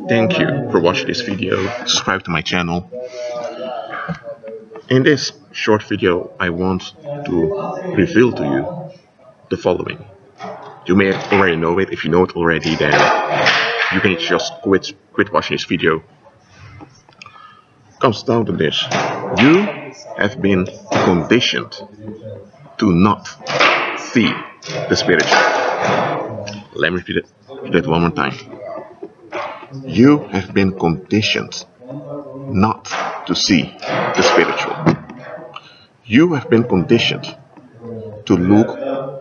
Thank you for watching this video. Subscribe to my channel. In this short video, I want to reveal to you the following. You may already know it. If you know it already, then you can just quit watching this video. Comes down to this. You have been conditioned to not see the spiritual. Let me repeat it one more time. You have been conditioned not to see the spiritual. You have been conditioned to look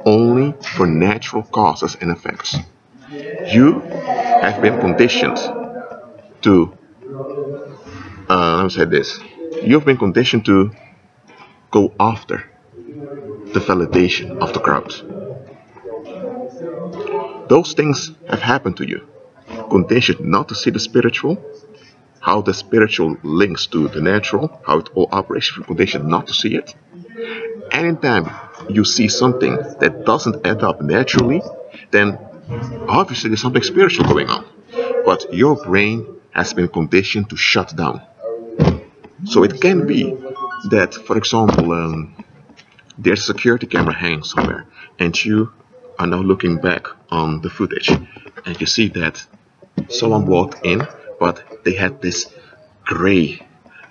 only for natural causes and effects. You have been conditioned to, let me say this, you have been conditioned to go after the validation of the crowd. Those things have happened to you. Conditioned not to see the spiritual, how the spiritual links to the natural, how it all operates. You're conditioned not to see it. Anytime you see something that doesn't add up naturally, then obviously there's something spiritual going on. But your brain has been conditioned to shut down. So it can be that, for example, there's a security camera hanging somewhere, and you are now looking back on the footage, and you see that someone walked in, but they had this gray,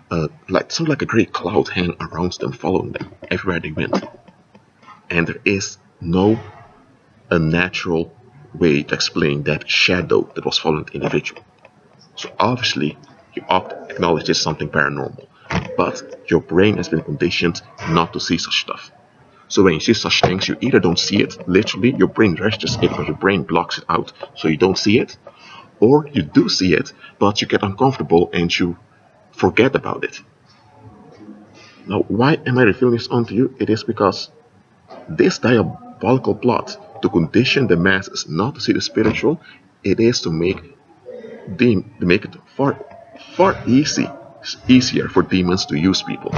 something like a gray cloud hanging around them, following them everywhere they went. And there is no natural way to explain that shadow that was following the individual. So obviously, you acknowledge this something paranormal, but your brain has been conditioned not to see such stuff. So when you see such things, you either don't see it, literally, your brain registers it because your brain blocks it out, so you don't see it, or you do see it, but you get uncomfortable and you forget about it. Now, why am I revealing this onto you? It is because this diabolical plot to condition the masses not to see the spiritual, it is to make it far easier for demons to use people.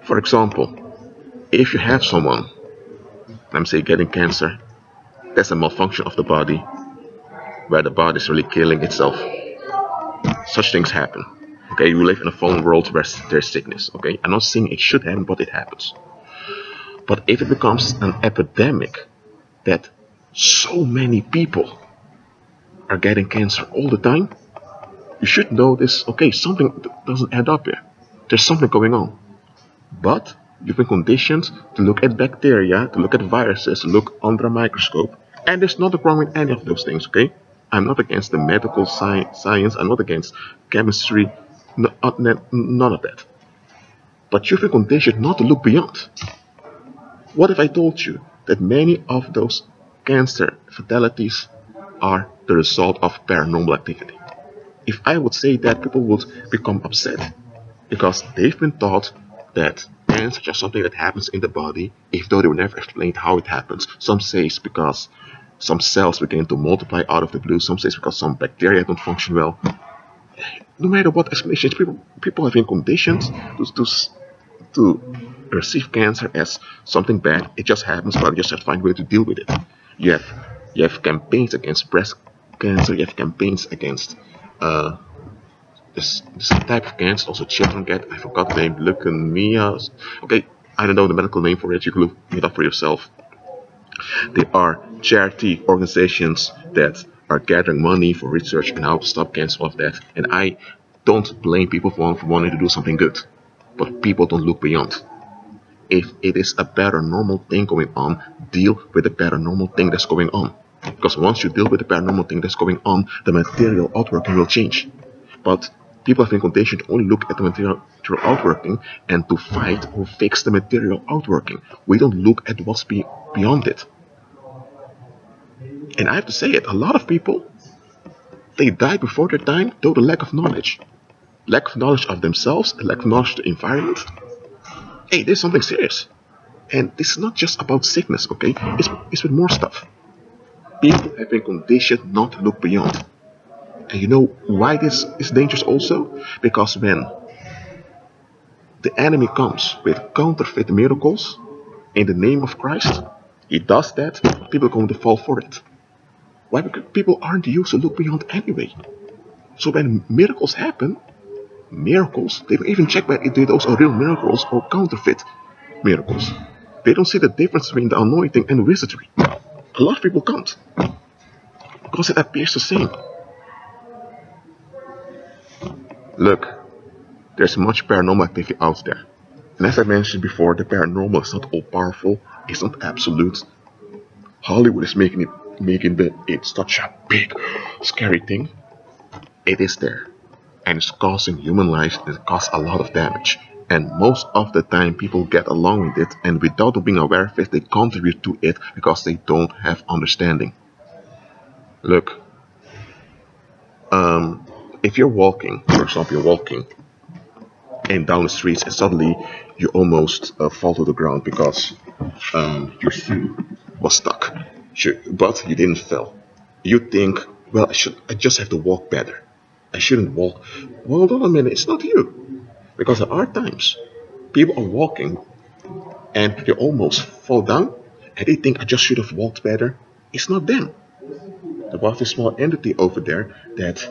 For example, if you have someone, let me say, getting cancer, that's a malfunction of the body, where the body is really killing itself. Such things happen. Okay, you live in a fallen world where there's sickness. Okay, I'm not saying it should happen, but it happens. But if it becomes an epidemic that so many people are getting cancer all the time, you should notice, okay, something doesn't add up here. There's something going on. But you've been conditioned to look at bacteria, to look at viruses, to look under a microscope, and there's nothing wrong with any of those things, okay? I'm not against the medical science, I'm not against chemistry, none of that. But you've been conditioned not to look beyond. What if I told you that many of those cancer fatalities are the result of paranormal activity? If I would say that, people would become upset, because they've been taught that cancer is just something that happens in the body, even though they were never explained how it happens. Some say it's because some cells begin to multiply out of the blue, some say it's because some bacteria don't function well. No matter what explanations, people have been conditioned to perceive cancer as something bad. It just happens, but you just have to find a way to deal with it. You have campaigns against breast cancer, you have campaigns against this type of cancer also children get. I forgot the name, leukemia. Okay, I don't know the medical name for it, you can look it up for yourself. There are charity organizations that are gathering money for research and how to stop cancer of that. And I don't blame people for wanting to do something good, but people don't look beyond. If it is a paranormal thing going on, deal with the paranormal thing that's going on. Because once you deal with the paranormal thing that's going on, the material outworking will change. But people have been conditioned to only look at the material outworking and to fight or fix the material outworking. We don't look at what's beyond it. And I have to say it, a lot of people, they die before their time due to lack of knowledge. Lack of knowledge of themselves, lack of knowledge of the environment. Hey, there's something serious. And this is not just about sickness, okay? It's with more stuff. People have been conditioned not to look beyond. And you know why this is dangerous also? Because when the enemy comes with counterfeit miracles in the name of Christ, he does that, people are going to fall for it. Why? Because people aren't used to look beyond anyway. So when miracles happen, they don't even check whether those are real miracles or counterfeit miracles. They don't see the difference between the anointing and wizardry. A lot of people can't, because it appears the same. Look, there's much paranormal activity out there. And as I mentioned before, the paranormal is not all powerful, it's not absolute. Hollywood is making it such a big, scary thing. It is there. And it's causing human lives, and it causes a lot of damage. And most of the time people get along with it, and without being aware of it, they contribute to it because they don't have understanding. Look, if you're walking, for example, you're walking and down the streets and suddenly you almost fall to the ground because your shoe was stuck, but you didn't fall. You think, well, I just have to walk better. I shouldn't walk. Well, hold on a minute, it's not you. Because there are times people are walking and they almost fall down and they think I just should have walked better. It's not them. There was this small entity over there that,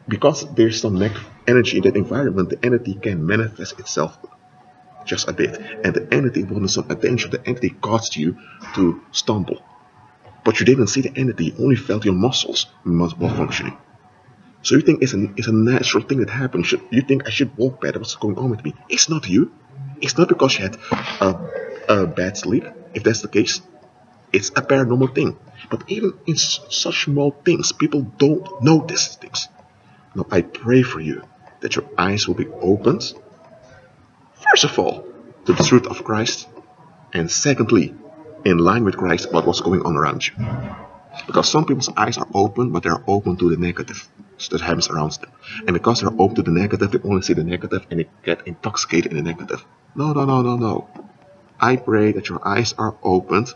because there's some negative energy in that environment, the entity can manifest itself just a bit. And the entity wanted some attention. The entity caused you to stumble. But you didn't see the entity, you only felt your muscles malfunctioning. So you think it's a natural thing that happens. You think I should walk better. What's going on with me? It's not you. It's not because you had a bad sleep. If that's the case, it's a paranormal thing. But even in such small things, people don't notice things. Now I pray for you that your eyes will be opened, first of all, to the truth of Christ, and secondly, in line with Christ about what's going on around you. Because some people's eyes are open, but they're open to the negative that happens around them. And because they're open to the negative, they only see the negative and they get intoxicated in the negative. No. I pray that your eyes are opened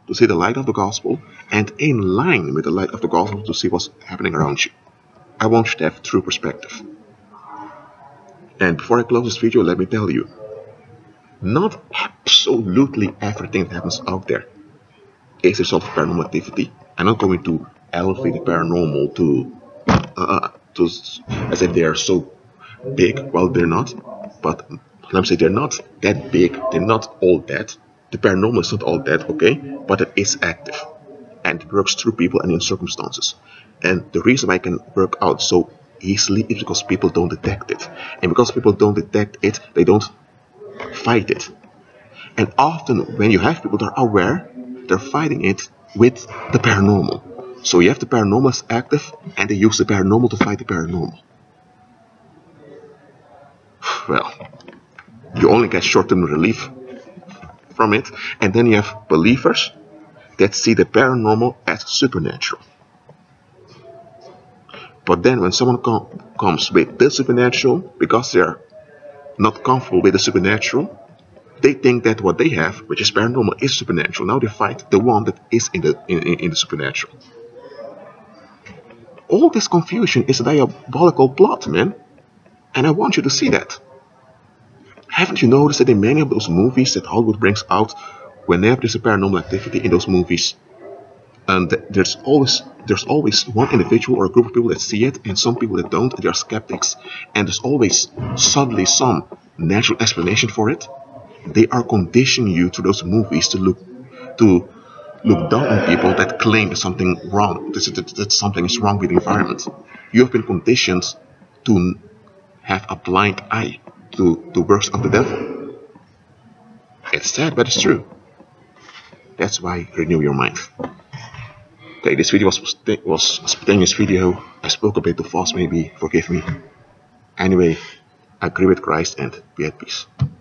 to see the light of the gospel and in line with the light of the gospel to see what's happening around you. I want you to have true perspective. And before I close this video, let me tell you, not absolutely everything that happens out there is a result of paranormal activity. I'm not going to elevate the paranormal to as if they are so big. Well, they're not. But let me say they're not that big. They're not all that. The paranormal is not all that, okay? But it is active. And it works through people and in circumstances. And the reason why it can work out so easily is because people don't detect it. And because people don't detect it, they don't fight it. And often when you have people that are aware, they're fighting it with the paranormal. So you have the paranormal as active, and they use the paranormal to fight the paranormal. Well, you only get short-term relief from it, and then you have believers that see the paranormal as supernatural. But then when someone comes with the supernatural, because they're not comfortable with the supernatural, they think that what they have, which is paranormal, is supernatural. Now they fight the one that is in the supernatural. All this confusion is a diabolical plot, man. And I want you to see that. Haven't you noticed that in many of those movies that Hollywood brings out, whenever there's a paranormal activity in those movies, and there's always one individual or a group of people that see it, and some people that don't, and they are skeptics, and there's always suddenly some natural explanation for it. They are conditioning you through those movies to look down on people that claim that something wrong, that something is wrong with the environment. You have been conditioned to have a blind eye to the works of the devil. It's sad, but it's true. That's why renew your mind. Okay, this video was a spontaneous video. I spoke a bit too fast, maybe. Forgive me. Anyway, agree with Christ and be at peace.